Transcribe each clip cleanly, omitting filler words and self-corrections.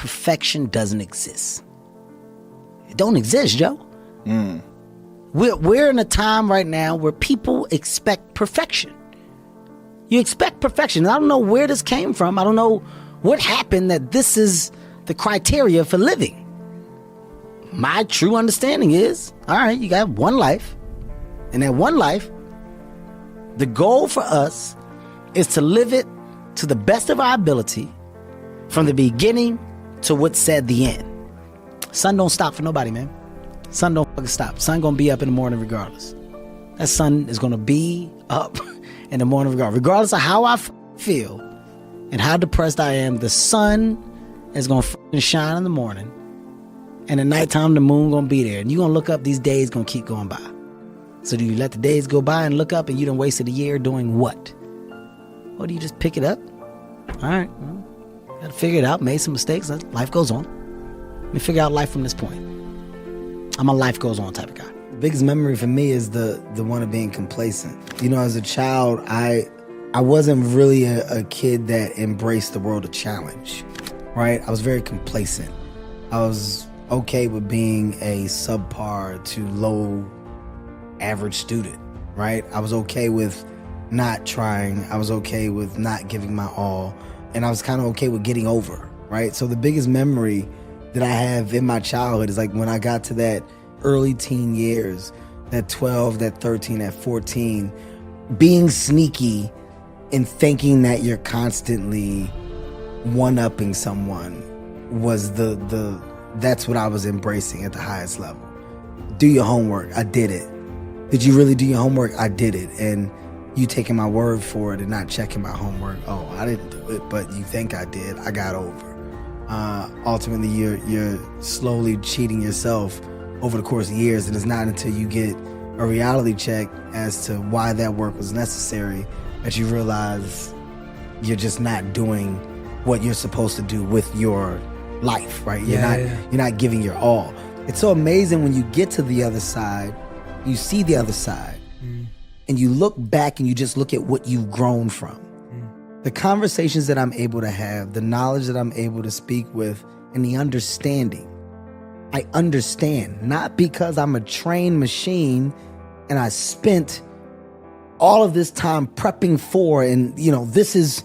perfection doesn't exist. It don't exist, Joe. We're in a time right now where people expect perfection. You expect perfection. I don't know where this came from. I don't know what happened that this is the criteria for living. My true understanding is, all right, you got one life. And that one life, the goal for us is to live it to the best of our ability from the beginning to what's said the end. Sun don't stop for nobody, man. Sun don't fucking stop. Sun gonna be up in the morning regardless. That sun is gonna be up in the morning regardless of how I feel and how depressed I am. The sun is gonna fucking shine in the morning, and at nighttime the moon gonna be there, and you gonna look up. These days gonna keep going by. So do you let the days go by and look up, and you done wasted a year doing what? Or do you just pick it up? All right, well, gotta figure it out. Made some mistakes. Life goes on. Let me figure out life from this point. I'm a life goes on type of guy. The biggest memory for me is the one of being complacent. You know, as a child, I wasn't really a kid that embraced the world of challenge, right? I was very complacent. I was okay with being a subpar to low average student, right? I was okay with not trying. I was okay with not giving my all. And I was kind of okay with getting over, right? So the biggest memory that I have in my childhood is like when I got to that early teen years, that 12, that 13, that 14, being sneaky and thinking that you're constantly one-upping someone was that's what I was embracing at the highest level. Do your homework. I did it. Did you really do your homework? I did it. And you taking my word for it and not checking my homework. Oh, I didn't do it, but you think I did. I got over. Ultimately, you're slowly cheating yourself over the course of years, and it's not until you get a reality check as to why that work was necessary that you realize you're just not doing what you're supposed to do with your life, right? You're not giving your all. It's so amazing when you get to the other side, you see the other side, and you look back and you just look at what you've grown from. The conversations that I'm able to have, the knowledge that I'm able to speak with, and the understanding. I understand, not because I'm a trained machine and I spent all of this time prepping for, and you know, this is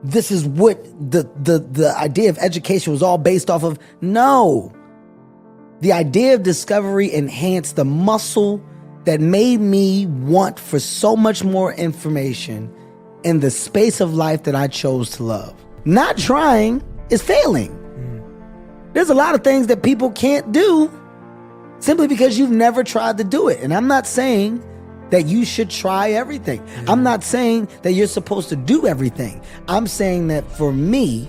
what the idea of education was all based off of. No. The idea of discovery enhanced the muscle that made me want for so much more information in the space of life that I chose to love. Not trying is failing. There's a lot of things that people can't do simply because you've never tried to do it. And I'm not saying that you should try everything. I'm not saying that you're supposed to do everything. I'm saying that for me,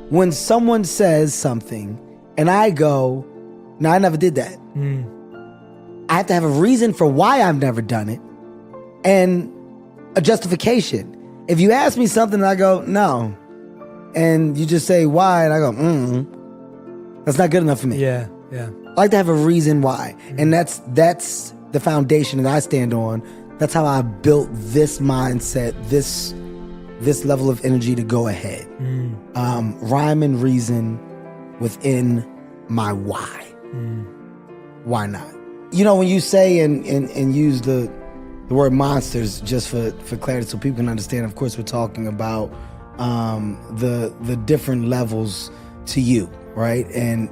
when someone says something and I go, no, I never did that. I have to have a reason for why I've never done it and a justification. If you ask me something and I go, no, and you just say why, and I go, that's not good enough for me. Yeah. I like to have a reason why. And that's the foundation that I stand on. That's how I built this mindset, this level of energy to go ahead. Rhyme and reason within my why. Why not? You know, when you say and use the word monsters, just for clarity so people can understand, of course we're talking about the different levels to you, right? And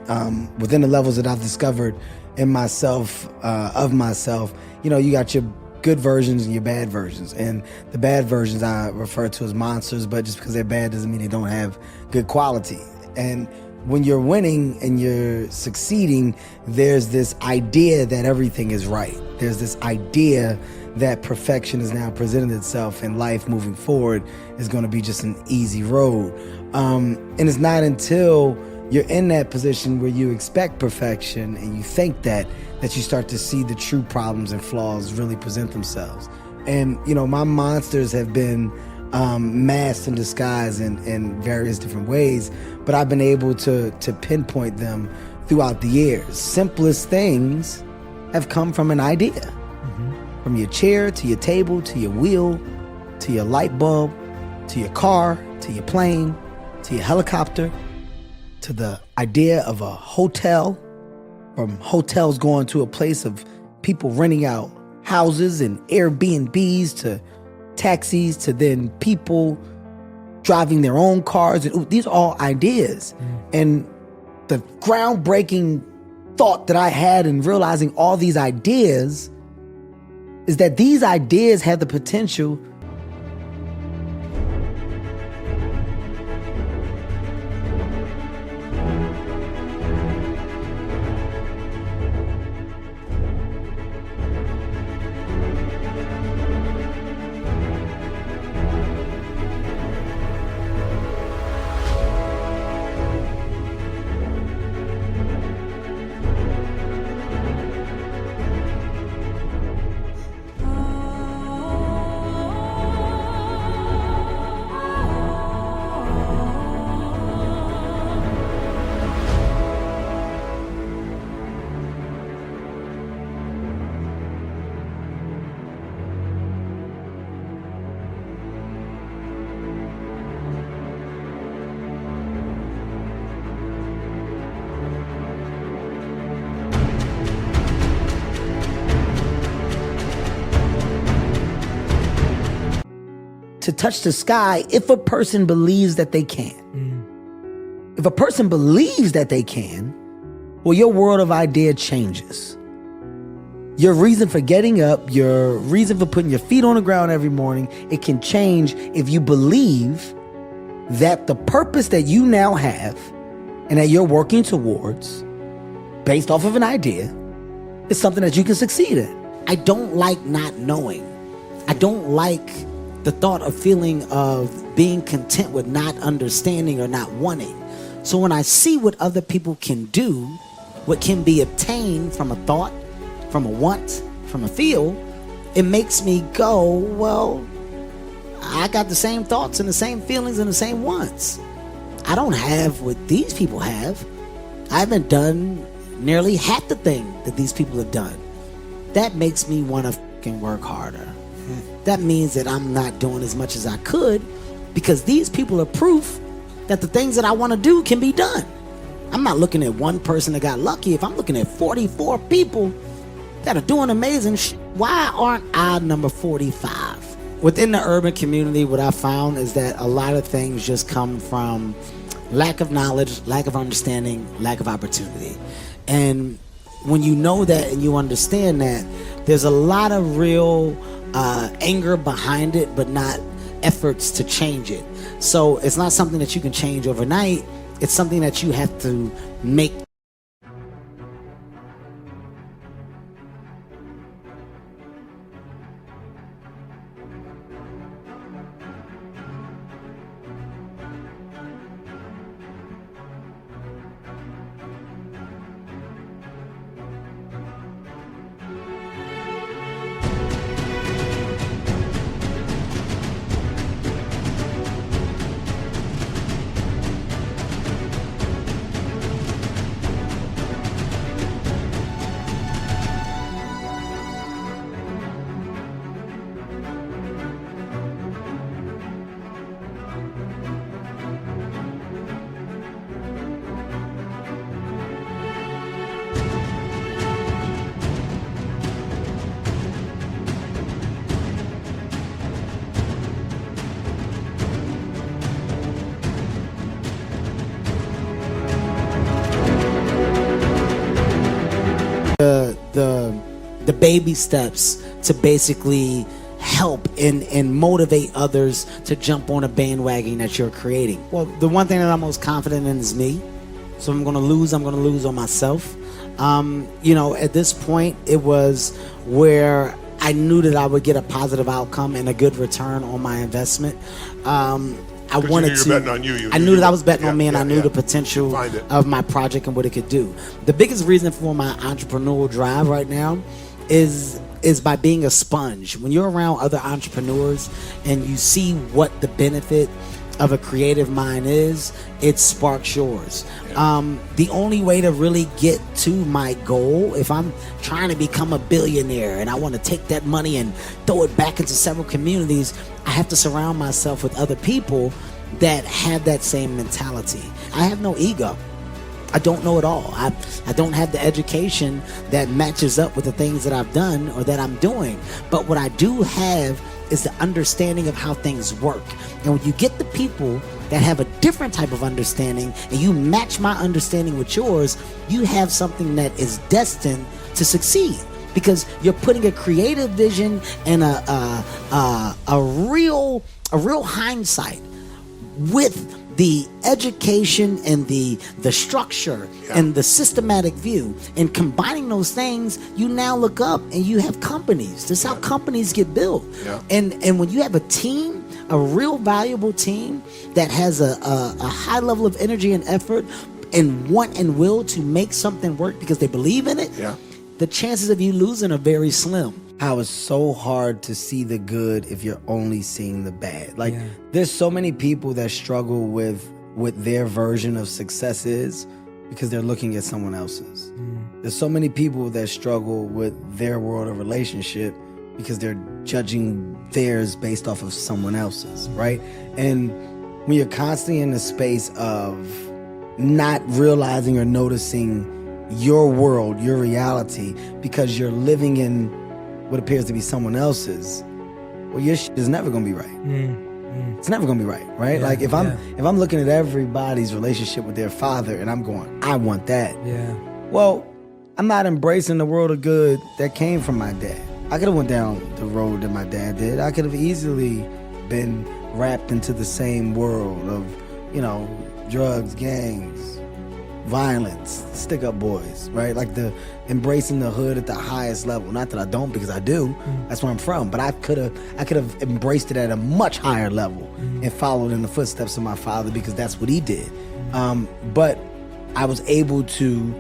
within the levels that I've discovered in myself, of myself, you know, you got your good versions and your bad versions. And the bad versions I refer to as monsters, but just because they're bad doesn't mean they don't have good quality. And when you're winning and you're succeeding, there's this idea that everything is right. There's this idea that perfection has now presented itself and life moving forward is going to be just an easy road. And it's not until you're in that position where you expect perfection and you think that you start to see the true problems and flaws really present themselves. And, you know, my monsters have been masked and disguised in various different ways, but I've been able to pinpoint them throughout the years. Simplest things have come from an idea. From your chair, to your table, to your wheel, to your light bulb, to your car, to your plane, to your helicopter, to the idea of a hotel, from hotels going to a place of people renting out houses and Airbnbs, to taxis, to then people driving their own cars. And these are all ideas. And the groundbreaking thought that I had in realizing all these ideas is that these ideas have the potential to touch the sky if a person believes that they can. If a person believes that they can, well, your world of idea changes. Your reason for getting up, your reason for putting your feet on the ground every morning, it can change if you believe that the purpose that you now have and that you're working towards, based off of an idea, is something that you can succeed in. I don't like not knowing. I don't like the thought of feeling of being content with not understanding or not wanting. So when I see what other people can do, what can be obtained from a thought, from a want, from a feel, it makes me go, well, I got the same thoughts and the same feelings and the same wants. I don't have what these people have. I haven't done nearly half the thing that these people have done. That makes me want to fucking work harder. That means that I'm not doing as much as I could, because these people are proof that the things that I want to do can be done. I'm not looking at one person that got lucky. If I'm looking at 44 people that are doing amazing shit, why aren't I number 45? Within the urban community, what I found is that a lot of things just come from lack of knowledge, lack of understanding, lack of opportunity. And when you know that and you understand that, there's a lot of real anger behind it, but not efforts to change it. So it's not something that you can change overnight. It's something that you have to make. The baby steps to basically help and motivate others to jump on a bandwagon that you're creating. Well, the one thing that I'm most confident in is me. So I'm going to lose on myself. At this point, it was where I knew that I would get a positive outcome and a good return on my investment. I wanted to. Betting on you. I knew that I was betting on me, and I knew the potential of my project and what it could do. The biggest reason for my entrepreneurial drive right now is by being a sponge. When you're around other entrepreneurs and you see what the benefit of a creative mind is, it sparks yours. The only way to really get to my goal, if I'm trying to become a billionaire and I want to take that money and throw it back into several communities, I have to surround myself with other people that have that same mentality. I have no ego. I don't know it all. I don't have the education that matches up with the things that I've done or that I'm doing. But what I do have is the understanding of how things work. And when you get the people that have a different type of understanding and you match my understanding with yours, you have something that is destined to succeed, because you're putting a creative vision and a real hindsight with the education and the structure and the systematic view, and combining those things, you now look up and you have companies. This is how companies get built. And when you have a team, a real valuable team that has a high level of energy and effort and want and will to make something work because they believe in it, the chances of you losing are very slim. How it's so hard to see the good if you're only seeing the bad. Like, there's so many people that struggle with what their version of success is because they're looking at someone else's. There's so many people that struggle with their world of relationship because they're judging theirs based off of someone else's, right? And when you're constantly in the space of not realizing or noticing your world, your reality, because you're living in what appears to be someone else's, well, your shit is never gonna be right. It's never gonna be right? Like if I'm looking at everybody's relationship with their father and I'm going, I want that. Well, I'm not embracing the world of good that came from my dad. I could have went down the road that my dad did. I could have easily been wrapped into the same world of, drugs, gangs, violence, stick-up boys, right? Like the embracing the hood at the highest level. Not that I don't, because I do. That's where I'm from. But I could have embraced it at a much higher level and followed in the footsteps of my father, because that's what he did. But I was able to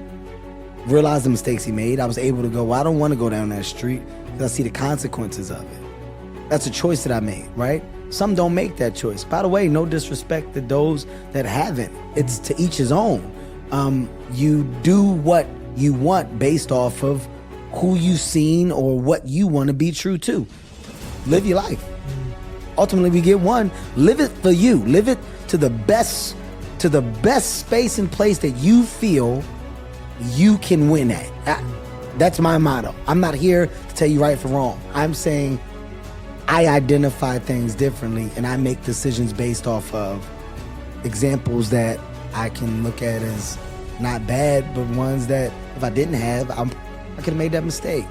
realize the mistakes he made. I was able to go, well, I don't want to go down that street because I see the consequences of it. That's a choice that I made, right? Some don't make that choice. By the way, no disrespect to those that haven't. It's to each his own. You do what you want based off of who you've seen or what you want to be true to. Live your life. Ultimately, we get one. Live it for you. Live it to the best space and place that you feel you can win at. That's my motto. I'm not here to tell you right from wrong. I'm saying I identify things differently and I make decisions based off of examples that I can look at as not bad, but ones that if I didn't have, I could have made that mistake.